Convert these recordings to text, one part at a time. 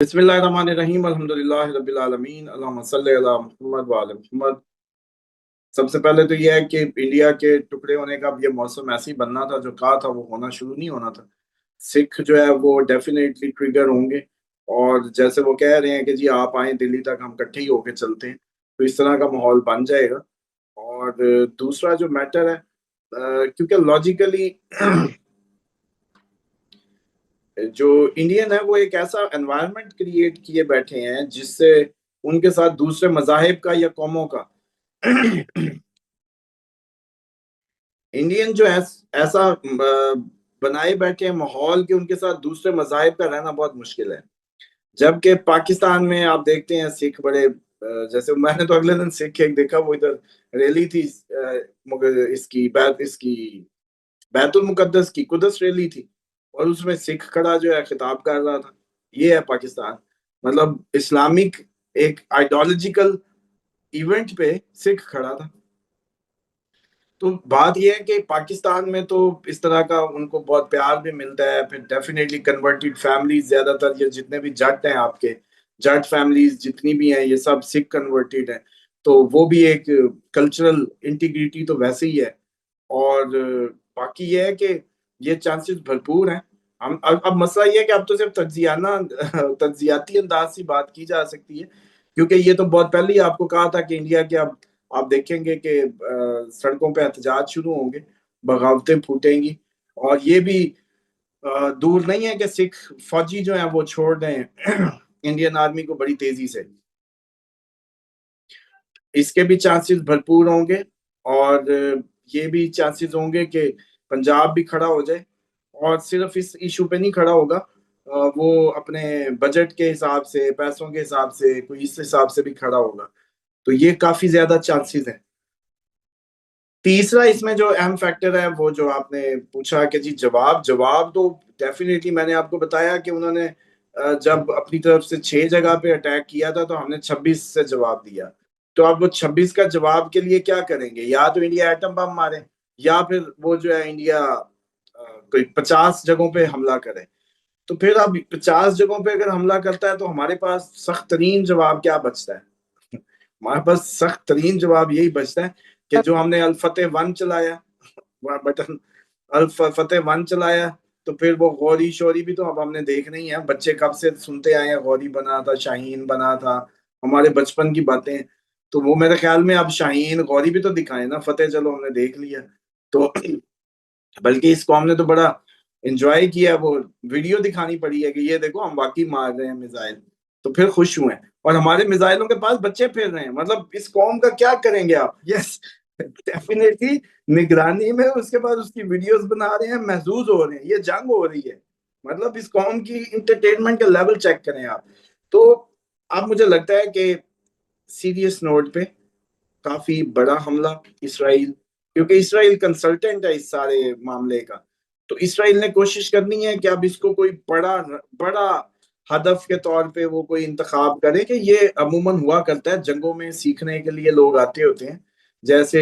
बिस्मिल्लाहिर्रहमानिर्रहीम अल्हम्दुलिल्लाहि रब्बिल आलमीन अल्लाहुम्मा सल्लि अला मुहम्मद व आले मुहम्मद। सबसे पहले तो यह है कि इंडिया के टुकड़े होने का अब ये मौसम ऐसे ही बनना था, जो कहा था वो होना शुरू नहीं होना था। सिख जो है वो डेफिनेटली ट्रिगर होंगे, और जैसे वो कह रहे हैं कि जी आप आए दिल्ली तक, हम इकट्ठे ही होके चलते हैं, तो इस तरह का माहौल बन जाएगा। और दूसरा जो मैटर है, क्योंकि लॉजिकली जो इंडियन है वो एक ऐसा एनवायरनमेंट क्रिएट किए बैठे हैं जिससे उनके साथ दूसरे मजाहिब का या कौमों का इंडियन जो है ऐसा बनाए बैठे हैं माहौल कि उनके साथ दूसरे मजाहिब का रहना बहुत मुश्किल है। जबकि पाकिस्तान में आप देखते हैं सिख बड़े जैसे मैंने तो अगले दिन सिख एक देखा, वो इधर रैली थी, मगर इसकी बैतुल मुकद्दस की कुदस रैली थी, और उसमें सिख खड़ा जो है खिताब कर रहा था। ये है पाकिस्तान, मतलब इस्लामिक एक आइडियोलॉजिकल इवेंट पे सिख खड़ा था। तो बात यह है कि पाकिस्तान में तो इस तरह का उनको बहुत प्यार भी मिलता है। फिर डेफिनेटली कन्वर्टेड फैमिलीज, ज्यादातर ये जितने भी जट हैं आपके, जट फैमिलीज जितनी भी हैं ये सब सिख कन्वर्टेड हैं। तो वो भी एक कल्चरल इंटीग्रिटी तो वैसे ही है। और बाकी ये है कि ये चांसेस भरपूर हैं। हम अब मसला ये है कि अब तो सिर्फ तज्जियाना तज्जियाती अंदाज से बात की जा सकती है, क्योंकि ये तो बहुत पहले ही आपको कहा था कि इंडिया के अब आप देखेंगे कि सड़कों पे एहतजाज शुरू होंगे, बगावतें फूटेंगी। और ये भी दूर नहीं है कि सिख फौजी जो है वो छोड़ दें इंडियन आर्मी को बड़ी तेजी से। इसके भी चांसेस भरपूर होंगे। और ये भी चांसेस होंगे कि पंजाब भी खड़ा हो जाए, और सिर्फ इस इशू पे नहीं खड़ा होगा, वो अपने बजट के हिसाब से, पैसों के हिसाब से, कोई इस हिसाब से भी खड़ा होगा। तो ये काफी ज्यादा चांसेस हैं। तीसरा इसमें जो अहम फैक्टर है वो जो आपने पूछा कि जी जवाब जवाब तो डेफिनेटली मैंने आपको बताया कि उन्होंने जब अपनी तरफ से 6 जगह पे अटैक किया था तो हमने 26 से जवाब दिया। तो अब वो 26 का जवाब के लिए क्या करेंगे? या तो इंडिया एटम बम मारे, या फिर वो जो है इंडिया कोई 50 जगहों पे हमला करे। तो फिर अब 50 जगहों पे अगर हमला करता है तो हमारे पास सख्त तरीन जवाब क्या बचता है? हमारे पास सख्त तरीन जवाब यही बचता है कि जो हमने अल फतेह वन चलाया, बटन अल फतेह वन चलाया, तो फिर वो गौरी शौरी भी तो अब हमने देखना ही है। बच्चे कब से सुनते आए हैं, गौरी बना था, शाहीन बना था, हमारे बचपन की बातें। तो वो मेरे ख्याल में अब शाहीन गौरी भी तो दिखाए ना। फतेह चलो हमने देख लिया। तो बल्कि इस कौम ने तो बड़ा एंजॉय किया, वो वीडियो दिखानी पड़ी है कि ये देखो हम वाकई मार रहे हैं मिसाइल। तो फिर खुश हुए, और हमारे मिसाइलों के पास बच्चे फिर रहे हैं। मतलब इस कौम का क्या करेंगे आप? यस, डेफिनेटली निगरानी में उसके बाद उसकी वीडियोस बना रहे हैं, महसूस हो रहे हैं, ये जंग हो रही है। मतलब इस कौम की इंटरटेनमेंट का लेवल चेक करें आप। तो अब मुझे लगता है कि सीरियस नोट पे काफी बड़ा हमला इसराइल, क्योंकि इसराइल कंसल्टेंट है इस सारे मामले का। तो इसराइल ने कोशिश करनी है कि अब इसको कोई बड़ा बड़ा हदफ के तौर पे वो कोई इंतखाब करे। कि ये अमूमन हुआ करता है जंगों में, सीखने के लिए लोग आते होते हैं। जैसे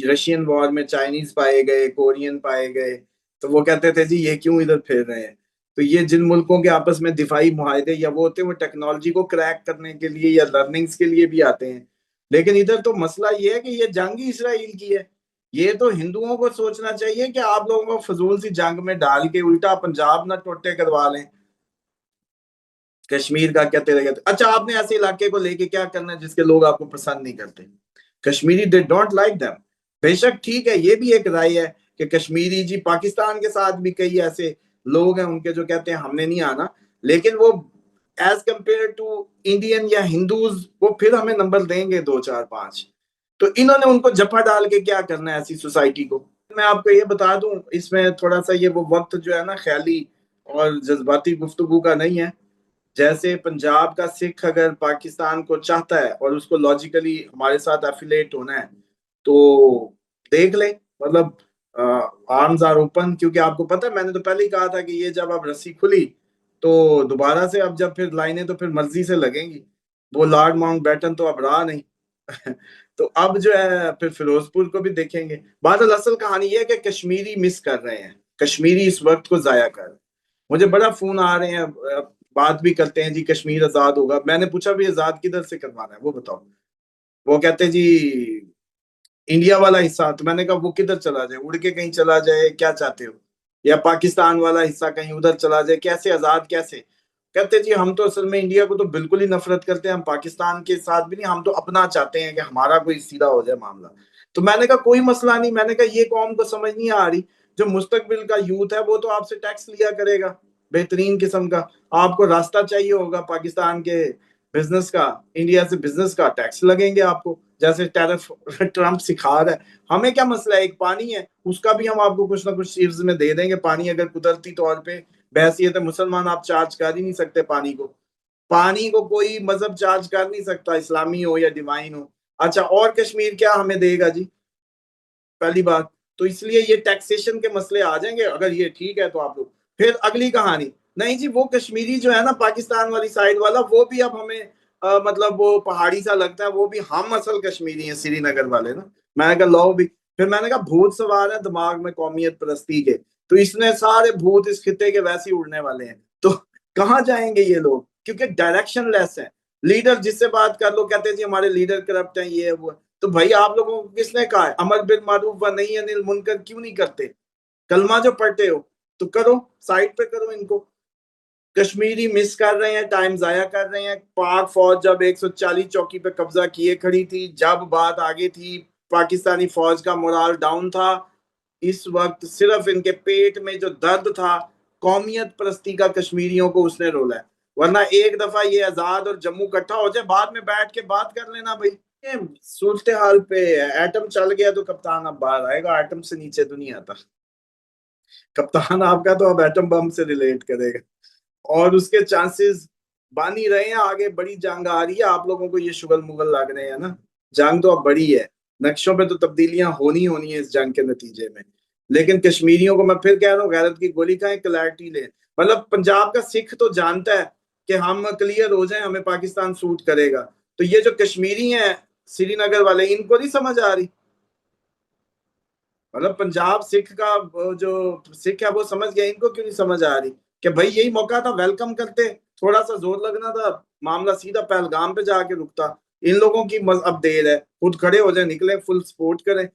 रशियन वॉर में चाइनीज पाए गए, कोरियन पाए गए, तो वो कहते थे जी ये क्यों इधर फिर रहे हैं। तो ये जिन मुल्कों के आपस में दिफाई मुआहदे या वो होते हैं, वो टेक्नोलॉजी को क्रैक करने के लिए या लर्निंग्स के लिए भी आते हैं। लेकिन इधर तो मसला ये है कि ये जंग ही इसराइल की है। ये तो हिंदुओं को सोचना चाहिए कि आप लोगों को फजूल सी जंग में डाल के उल्टा पंजाब ना टोटे करवा लें, कश्मीर का कहते रहे। अच्छा, आपने ऐसे इलाके को लेके क्या करना है जिसके लोग आपको पसंद नहीं करते? Kashmiri they don't like them. बेशक ठीक है, ये भी एक राय है कि कश्मीरी जी, पाकिस्तान के साथ भी कई ऐसे लोग हैं उनके जो कहते हैं हमने नहीं आना, लेकिन वो एज कंपेयर टू इंडियन या हिंदूज वो फिर हमें नंबर देंगे 2 4 5। तो इन्होंने उनको जफा डाल के क्या करना है ऐसी सोसाइटी को? मैं आपको ये बता दूं, इसमें थोड़ा सा ये वो वक्त जो है ना, ख्याली और जज्बाती गुफ्तगू का नहीं है। जैसे पंजाब का सिख अगर पाकिस्तान को चाहता है और उसको लॉजिकली हमारे साथ एफिलेट होना है, तो देख ले। मतलब आर्म्स आर ओपन, क्योंकि आपको पता है मैंने तो पहले ही कहा था कि ये जब अब रस्सी खुली तो दोबारा से अब जब फिर लाइनें तो फिर मर्जी से लगेंगी। वो लॉर्ड माउंटबेटन तो अब रहा नहीं। तो अब जो है फिर फिरोजपुर को भी देखेंगे। बादल असल कहानी ये है कि कश्मीरी मिस कर रहे हैं, कश्मीरी इस वक्त को जाया कर रहे हैं। मुझे बड़ा फोन आ रहे हैं बात भी करते हैं जी कश्मीर आजाद होगा। मैंने पूछा भी आजाद किधर से करवाना है वो बताओ। वो कहते हैं जी इंडिया वाला हिस्सा। तो मैंने कहा वो किधर चला जाए, उड़ के कहीं चला जाए, क्या चाहते हो? या पाकिस्तान वाला हिस्सा कहीं उधर चला जाए, कैसे आजाद कैसे? कहते जी हम तो असल में इंडिया को तो बिल्कुल ही नफरत करते हैं, हम पाकिस्तान के साथ भी नहीं, हम तो अपना चाहते हैं कि हमारा कोई सीधा हो जाए मामला। तो मैंने कहा कोई मसला नहीं, मैंने कहा ये कौम को समझ नहीं आ रही, जो मुस्तकबिल का यूथ है वो तो आपसे टैक्स लिया करेगा बेहतरीन किस्म का। आपको रास्ता चाहिए होगा पाकिस्तान के बिजनेस का, इंडिया से बिजनेस का, टैक्स लगेंगे आपको, जैसे टैरिफ ट्रम्प सिखा रहा है। हमें क्या मसला है, एक पानी है उसका भी हम आपको कुछ ना कुछ चीज में दे देंगे। पानी अगर कुदरती तौर पे बहसीत मुसलमान आप चार्ज कर ही नहीं सकते पानी को। पानी को कोई मजहब चार्ज कर नहीं सकता, इस्लामी हो या डिवाइन हो। अच्छा, और कश्मीर क्या हमें देगा जी? पहली बात तो इसलिए ये टैक्सेशन के मसले आ जाएंगे अगर ये ठीक है तो आप लोग। फिर अगली कहानी, नहीं जी वो कश्मीरी जो है ना पाकिस्तान वाली साइड वाला, वो भी अब हमें मतलब वो पहाड़ी सा लगता है, वो भी हम असल कश्मीरी हैं श्रीनगर वाले ना। मैंने कहा लो भी। फिर मैंने कहा भूत सवार है दिमाग में कौमियत परस्ती के, तो इसने सारे भूत इस खिते के वैसे ही उड़ने वाले हैं। तो कहाँ जाएंगे ये लोग, क्योंकि डायरेक्शन लेस है। लीडर जिससे बात कर लो कहते हैं जी हमारे लीडर करप्ट हैं, ये है वो है। तो भाई आप लोगों को किसने कहा है अमर बिल मारूफ व नहीं अनिल मुनकर क्यों नहीं करते? कलमा जो पढ़ते हो तो करो, साइड पे करो इनको। कश्मीरी मिस कर रहे हैं, टाइम जाया कर रहे हैं। पाक फौज जब 140 चौकी पे कब्जा किए खड़ी थी, जब बात आगे थी, पाकिस्तानी फौज का मोराल डाउन था। इस वक्त सिर्फ इनके पेट में जो दर्द था कौमियत परस्ती का, कश्मीरियों को उसने रोला है। वरना एक दफा ये आजाद और जम्मू इकट्ठा हो जाए, बाद में बैठ के बात कर लेना भाई। ये सूरत हाल पे एटम चल गया तो कप्तान अब बाहर आएगा, एटम से नीचे तो नहीं आता। कप्तान आपका तो अब एटम बम से रिलेट करेगा, और उसके चांसेस बन ही रहे हैं। आगे बड़ी जंग आ रही है, आप लोगों को ये शुगल मुगल लग रहे हैं ना, जंग तो अब बड़ी है। नक्शों पे तो तब्दीलियां होनी होनी है इस जंग के नतीजे में। लेकिन कश्मीरियों को मैं फिर कह रहा हूँ गैरत की गोली खाएं, क्लैरिटी लें। मतलब पंजाब का सिख तो जानता है कि हम क्लियर हो जाए हमें पाकिस्तान सूट करेगा, तो ये जो कश्मीरी हैं श्रीनगर वाले, इनको नहीं समझ आ रही। मतलब पंजाब सिख का जो सिख है वो समझ गया, इनको क्यों नहीं समझ आ रही कि भाई यही मौका था, वेलकम करते, थोड़ा सा जोर लगना था, मामला सीधा पहलगाम पे जाके रुकता। इन लोगों की अब देर है, खुद खड़े हो जाए, निकले, फुल सपोर्ट करें।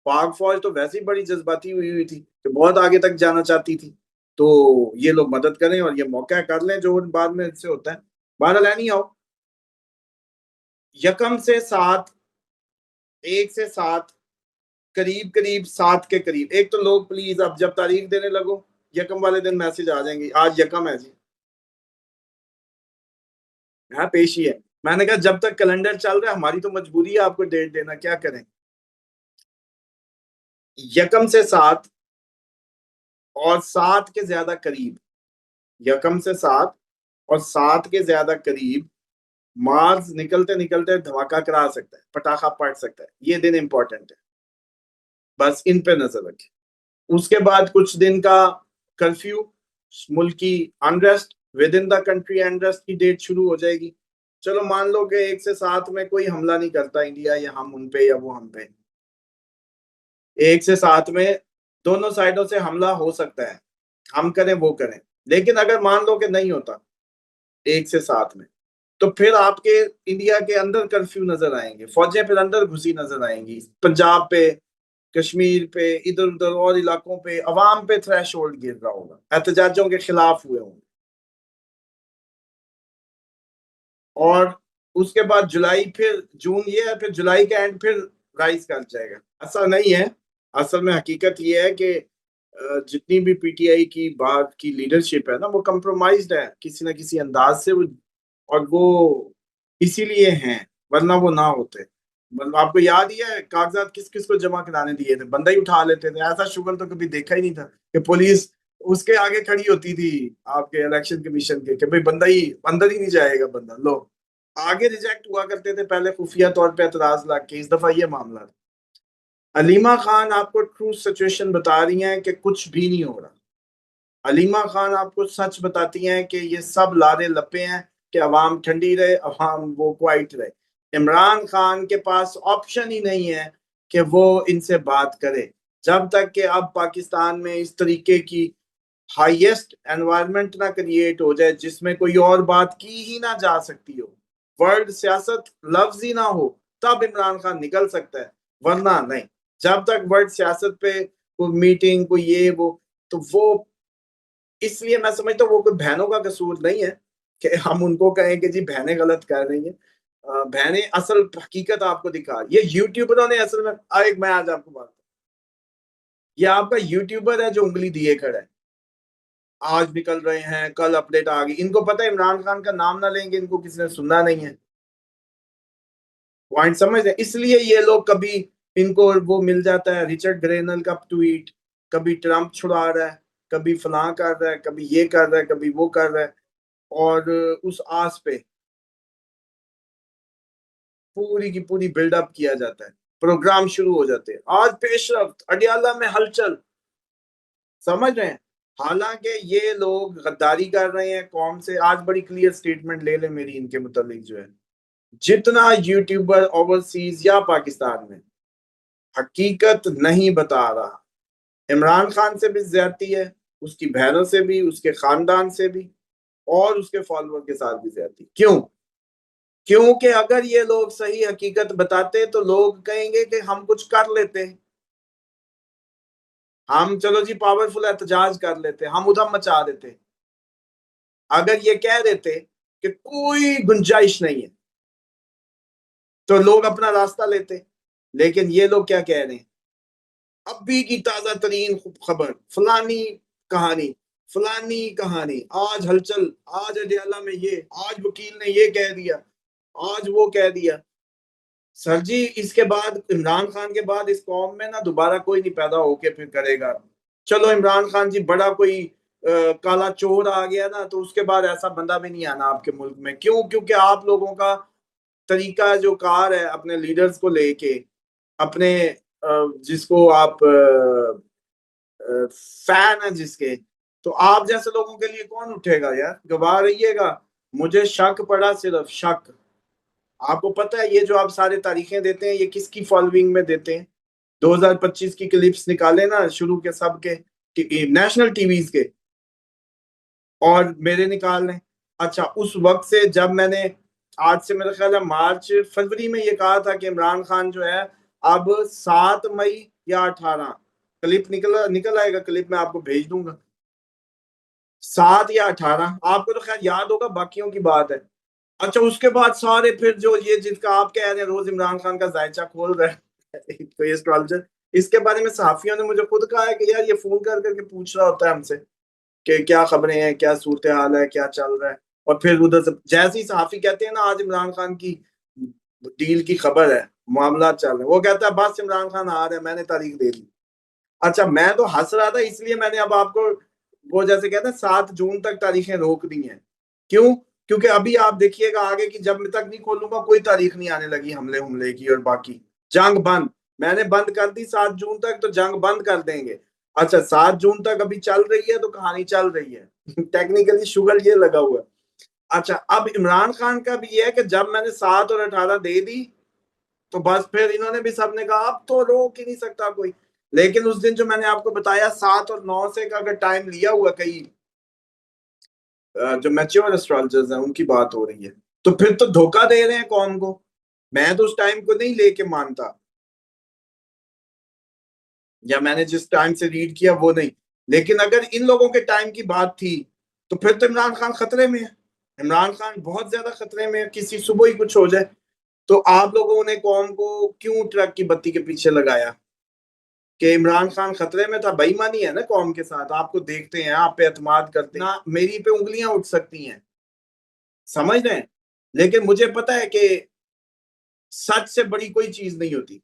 पाक फौज तो वैसे ही बड़ी जज्बाती हुई हुई थी कि बहुत आगे तक जाना चाहती थी। तो ये लोग मदद करें और ये मौका कर लें जो बाद में इससे होता है। बहरहाल नहीं आओ, यकम से सात, 1 से 7, करीब करीब 7 के करीब। एक तो लोग प्लीज अब जब तारीख देने लगो यकम वाले दिन मैसेज आ जाएंगे, आज यकम है जी, हाँ पेशी है। मैंने कहा जब तक कैलेंडर चल रहा है हमारी तो मजबूरी है आपको डेट देना, क्या करें। यकम से 7 और 7 के ज्यादा करीब, यकम से 7 और 7 के ज्यादा करीब मार्स निकलते निकलते धमाका करा सकता है, पटाखा पड़ सकता है, ये दिन इंपॉर्टेंट है। बस इन पे नजर रखें। उसके बाद कुछ दिन का कर्फ्यू, मुल्की unrest, with in the country unrest की डेट शुरू हो जाएगी। चलो मान लो कि 1 से 7 में कोई हमला नहीं करता इंडिया, या हम उन पे या वो हम पे। 1 से 7 में दोनों साइडों से हमला हो सकता है, हम करें वो करें। लेकिन अगर मान लो कि नहीं होता 1 से 7 में, तो फिर आपके इंडिया के अंदर कर्फ्यू नजर आएंगे, फौजें फिर अंदर घुसी नजर आएंगी, पंजाब पे, कश्मीर पे, इधर उधर और इलाकों पे अवाम पे थ्रेश होल्ड गिर रहा होगा, एहतजाजों के खिलाफ हुए होंगे। और उसके बाद जुलाई, फिर जून ये है, फिर जुलाई का एंड फिर राइज कर जाएगा। ऐसा नहीं है, असल में हकीकत ये है कि जितनी भी पीटीआई की बात की लीडरशिप है ना, वो कंप्रोमाइज्ड है किसी ना किसी अंदाज से वो, और वो इसीलिए हैं, वरना वो ना होते। मतलब आपको याद ही है कागजात किस किस को जमा कराने दिए थे, बंदा ही उठा लेते थे। ऐसा शुगर तो कभी देखा ही नहीं था कि पुलिस उसके आगे खड़ी होती थी आपके इलेक्शन कमीशन के, कि भाई बंदा ही अंदर ही नहीं जाएगा बंदा, लो। आगे रिजेक्ट हुआ करते थे पहले खुफिया तौर पे एतराज ला के, इस दफा ये मामला था। अलीमा खान आपको ट्रू सिचुएशन बता रही हैं कि कुछ भी नहीं हो रहा। अलीमा खान आपको सच बताती हैं कि ये सब लारे लपे हैं कि अवाम ठंडी रहे, अवाम वो क्वाइट रहे। इमरान खान के पास ऑप्शन ही नहीं है कि वो इनसे बात करे, जब तक कि अब पाकिस्तान में इस तरीके की हाईएस्ट एनवायरनमेंट ना क्रिएट हो जाए जिसमें कोई और बात की ही ना जा सकती हो, वर्ल्ड सियासत लफ्ज ही ना हो, तब इमरान खान निकल सकता है, वरना नहीं। जब तक वर्ल्ड सियासत पे कोई मीटिंग कोई ये वो, तो वो इसलिए मैं समझता हूँ वो कोई बहनों का कसूर नहीं है कि हम उनको कहें कि जी बहनें गलत कर रही हैं। बहनें असल हकीकत आपको दिखा, ये यूट्यूबरों ने असल में, एक मैं आज आपको बात, ये आपका यूट्यूबर है जो उंगली दिए खड़ा है, आज निकल रहे हैं कल अपडेट आ गई, इनको पता है इमरान खान का नाम ना लेंगे इनको किसी ने सुनना नहीं है। पॉइंट समझ रहे हैं? इसलिए ये लोग कभी इनको वो मिल जाता है रिचर्ड ग्रेनल का ट्वीट, कभी ट्रंप छुड़ा रहा है, कभी फलां कर रहा है, कभी ये कर रहा है, कभी वो कर रहा है, और उस आस पे पूरी की पूरी बिल्डअप किया जाता है, प्रोग्राम शुरू हो जाते हैं। आज पेशरफ्त अडियाला में हलचल, समझ रहे हैं? हालांकि ये लोग गद्दारी कर रहे हैं कौम से। आज बड़ी क्लियर स्टेटमेंट ले ले मेरी इनके मुतालिक जो है, जितना यूट्यूबर ओवरसीज या पाकिस्तान में हकीकत नहीं बता रहा, इमरान खान से भी ज्यादती है, उसकी बहनों से भी, उसके खानदान से भी, और उसके फॉलोअर के साथ भी ज्यादती। क्यों? क्योंकि अगर ये लोग सही हकीकत बताते तो लोग कहेंगे कि हम कुछ कर लेते, हम चलो जी पावरफुल एहतजाज कर लेते, हम उधम मचा देते। अगर ये कह देते कि कोई गुंजाइश नहीं है तो लोग अपना रास्ता लेते। लेकिन ये लोग क्या कह रहे हैं, अभी की ताजा तरीन खबर, फलानी कहानी, फलानी कहानी, आज हलचल, आज अडियाला में ये, आज वकील ने ये कह दिया, आज वो कह दिया। सर जी इसके बाद, इमरान खान के बाद इस कौम में ना दोबारा कोई नहीं पैदा होके फिर करेगा। चलो इमरान खान जी बड़ा कोई काला चोर आ गया ना, तो उसके बाद ऐसा बंदा भी नहीं आना आपके मुल्क में। क्यों? क्योंकि आप लोगों का तरीका जो कार है अपने लीडर्स को लेके, अपने जिसको आप फैन है जिसके, तो आप जैसे लोगों के लिए कौन उठेगा यार, गवाह रहिएगा। मुझे शक पड़ा, सिर्फ शक। आपको पता है ये जो आप सारे तारीखें देते हैं ये किसकी फॉलोइंग में देते हैं? 2025 की क्लिप्स निकाले ना शुरू के सब के नेशनल टीवीज के, और मेरे निकाल लें। अच्छा, उस वक्त से जब मैंने, आज से मेरा ख्याल है मार्च फरवरी में ये कहा था कि इमरान खान जो है अब 7 मई या 18, क्लिप निकल आएगा, क्लिप मैं आपको भेज दूंगा, 7 या 18, आपको तो खैर याद होगा, बाकियों की बात है। अच्छा, उसके बाद सारे फिर जो ये जिसका आप कह रहे हैं रोज इमरान खान का जायचा खोल रहे हैं तो ये एस्ट्रोलॉजर, इसके बारे में सहाफियों ने मुझे खुद कहा है कि यार ये फोन कर करके पूछ रहा होता है हमसे कि क्या खबरें हैं, क्या सूरत हाल है, क्या चल रहा है। और फिर उधर से जैसे ही सहाफी कहते हैं ना आज इमरान खान की डील की खबर है, मामला चल रहे हैं, वो कहता है बस इमरान खान आ रहे हैं, मैंने तारीख दे दी। अच्छा, मैं तो हंस रहा था इसलिए मैंने अब आपको वो जैसे कहते हैं 7 जून तक तारीखें रोक दी हैं। क्यों? क्योंकि अभी आप देखिएगा आगे की, जब तक नहीं खोलूंगा कोई तारीख नहीं आने लगी हमले हमले की और बाकी। जंग बंद मैंने बंद कर दी 7 जून तक, तो जंग बंद कर देंगे। अच्छा, 7 जून तक अभी चल रही है तो कहानी चल रही है टेक्निकली शुगर ये लगा हुआ है। अच्छा, अब इमरान खान का भी ये है कि जब मैंने 7 और 18 दे दी तो बस फिर इन्होंने भी सबने कहा अब तो रोक ही नहीं सकता कोई। लेकिन उस दिन जो मैंने आपको बताया 7 और 9 से का अगर टाइम लिया हुआ कई जो मैच्योर एस्ट्रोलॉजर्स हैं उनकी बात हो रही है, तो फिर तो धोखा दे रहे हैं कौम को। मैं तो उस टाइम को नहीं लेके मानता, या मैंने जिस टाइम से रीड किया वो नहीं। लेकिन अगर इन लोगों के टाइम की बात थी तो फिर तो इमरान खान खतरे में है। इमरान खान बहुत ज्यादा खतरे में है, किसी सुबह ही कुछ हो जाए। तो आप लोगों ने कौम को क्यों ट्रक की बत्ती के पीछे लगाया कि इमरान खान खतरे में था? बेईमानी है ना कौम के साथ, आपको देखते हैं, आप पे एतमाद करते हैं ना, मेरी पे उंगलियां उठ सकती हैं, समझ रहे हैं? लेकिन मुझे पता है कि सच से बड़ी कोई चीज नहीं होती।